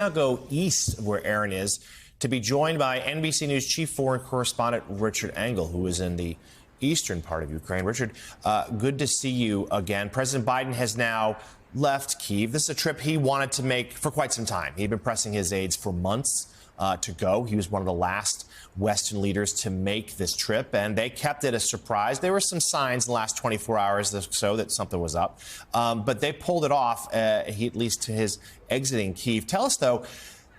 Now go east of where Aaron is to be joined by NBC News chief foreign correspondent Richard Engel, who is in the eastern part of Ukraine. Richard, good to see you again. President Biden has now left Kyiv. This is a trip he wanted to make for quite some time. He'd been pressing his aides for months to go. He was one of the last Western leaders to make this trip, and they kept it a surprise. There were some signs in the last 24 hours or so that something was up, but they pulled it off, at least to his exiting Kyiv. Tell us, though,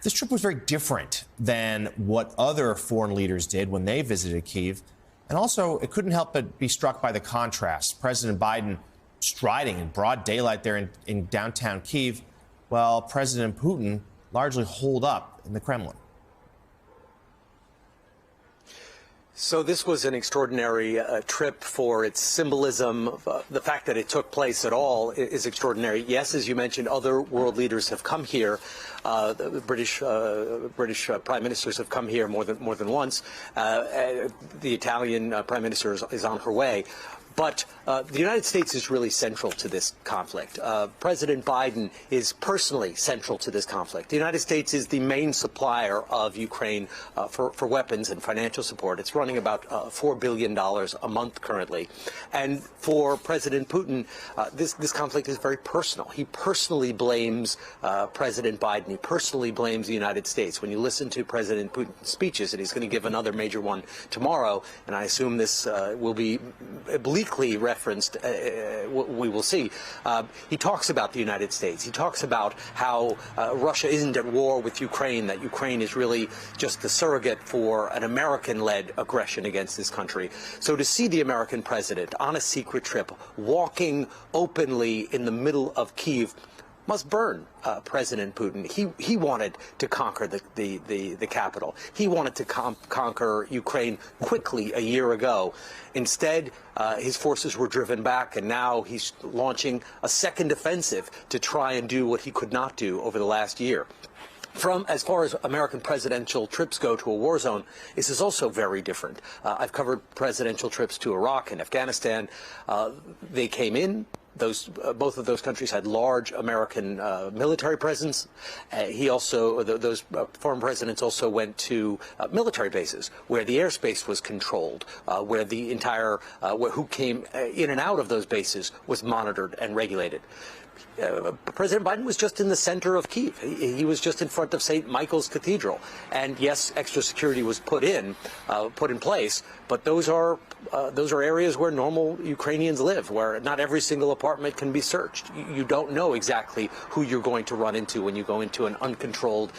this trip was very different than what other foreign leaders did when they visited Kyiv. And also, it couldn't help but be struck by the contrast. President Biden striding in broad daylight there in downtown Kyiv, while President Putin largely holed up in the Kremlin. So this was an extraordinary trip for its symbolism. The fact that it took place at all is extraordinary. Yes, as you mentioned, other world leaders have come here. The British prime ministers have come here more than once. The Italian prime minister is on her way. But the United States is really central to this conflict. President Biden is personally central to this conflict. The United States is the main supplier of Ukraine for weapons and financial support. It's running about $4 billion a month currently. And for President Putin, this conflict is very personal. He personally blames President Biden. He personally blames the United States. When you listen to President Putin's speeches, and he's going to give another major one tomorrow, and I assume this will be obliquely referenced, we will see. He talks about the United States. He talks about how Russia isn't at war with Ukraine, that Ukraine is really just the surrogate for an American-led aggression against this country. So to see the American president on a secret trip, walking openly in the middle of Kyiv, must burn President Putin. He wanted to conquer the capital. He wanted to conquer Ukraine quickly a year ago. Instead, his forces were driven back, and now he's launching a second offensive to try and do what he could not do over the last year. As far as American presidential trips go to a war zone, this is also very different. I've covered presidential trips to Iraq and Afghanistan. They came in. Both of those countries had large American military presence. Those foreign presidents also went to military bases where the airspace was controlled, where the entire who came in and out of those bases was monitored and regulated. President Biden was just in the center of Kyiv. He was just in front of St. Michael's Cathedral. And yes, extra security was put in place, but those are areas where normal Ukrainians live, where not every single apartment can be searched. You don't know exactly who you're going to run into when you go into an uncontrolled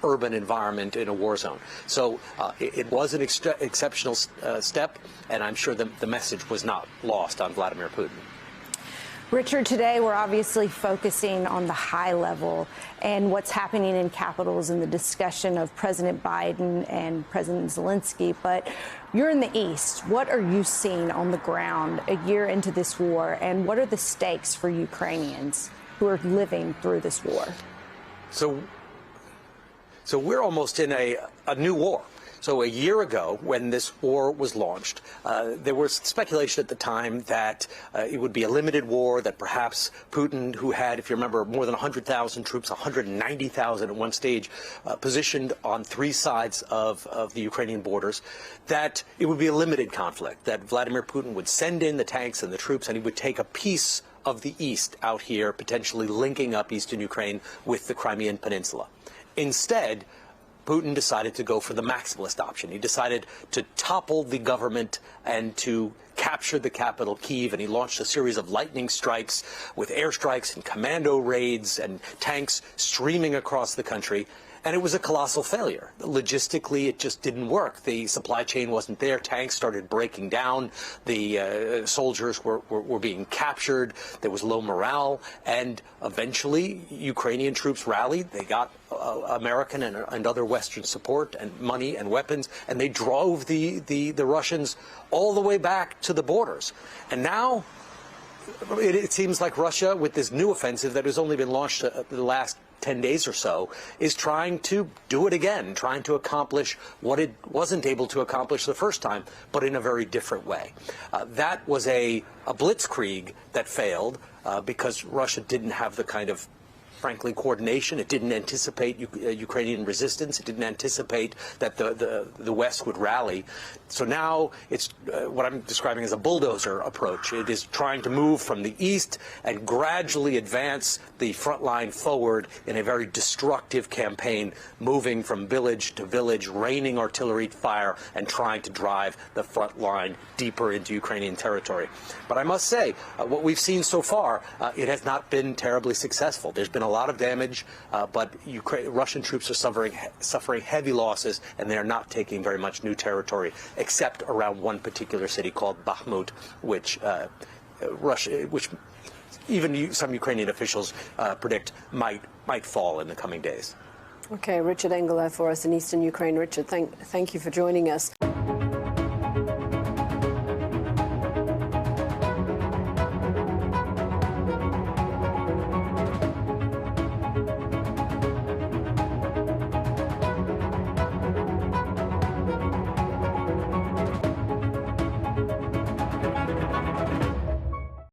urban environment in a war zone. So it was an exceptional step, and I'm sure the message was not lost on Vladimir Putin. Richard, today we're obviously focusing on the high level and what's happening in capitals and the discussion of President Biden and President Zelensky. But you're in the East. What are you seeing on the ground a year into this war? And what are the stakes for Ukrainians who are living through this war? So we're almost in a new war. So a year ago, when this war was launched, there was speculation at the time that it would be a limited war, that perhaps Putin, who had, if you remember, more than 100,000 troops, 190,000 at one stage, positioned on three sides of the Ukrainian borders, that it would be a limited conflict, that Vladimir Putin would send in the tanks and the troops, and he would take a piece of the east out here, potentially linking up eastern Ukraine with the Crimean Peninsula. Instead, Putin decided to go for the maximalist option. He decided to topple the government and to capture the capital, Kyiv, and he launched a series of lightning strikes with airstrikes and commando raids and tanks streaming across the country. And it was a colossal failure. Logistically, it just didn't work. The supply chain wasn't there. Tanks started breaking down. The soldiers were being captured. There was low morale. And eventually, Ukrainian troops rallied. They got American and other Western support and money and weapons, and they drove the Russians all the way back to the borders. And now it seems like Russia, with this new offensive that has only been launched the last 10 days or so, is trying to do it again, trying to accomplish what it wasn't able to accomplish the first time, but in a very different way. That was a blitzkrieg that failed because Russia didn't have the kind of frankly, coordination. It didn't anticipate Ukrainian resistance. It didn't anticipate that the West would rally. So now it's what I'm describing as a bulldozer approach. It is trying to move from the east and gradually advance the front line forward in a very destructive campaign, moving from village to village, raining artillery fire, and trying to drive the front line deeper into Ukrainian territory. But I must say, what we've seen so far, it has not been terribly successful. There's been a lot of damage, but Russian troops are suffering heavy losses, and they are not taking very much new territory, except around one particular city called Bakhmut, which even some Ukrainian officials predict might fall in the coming days. Okay, Richard Engel for us in eastern Ukraine. Richard, thank you for joining us.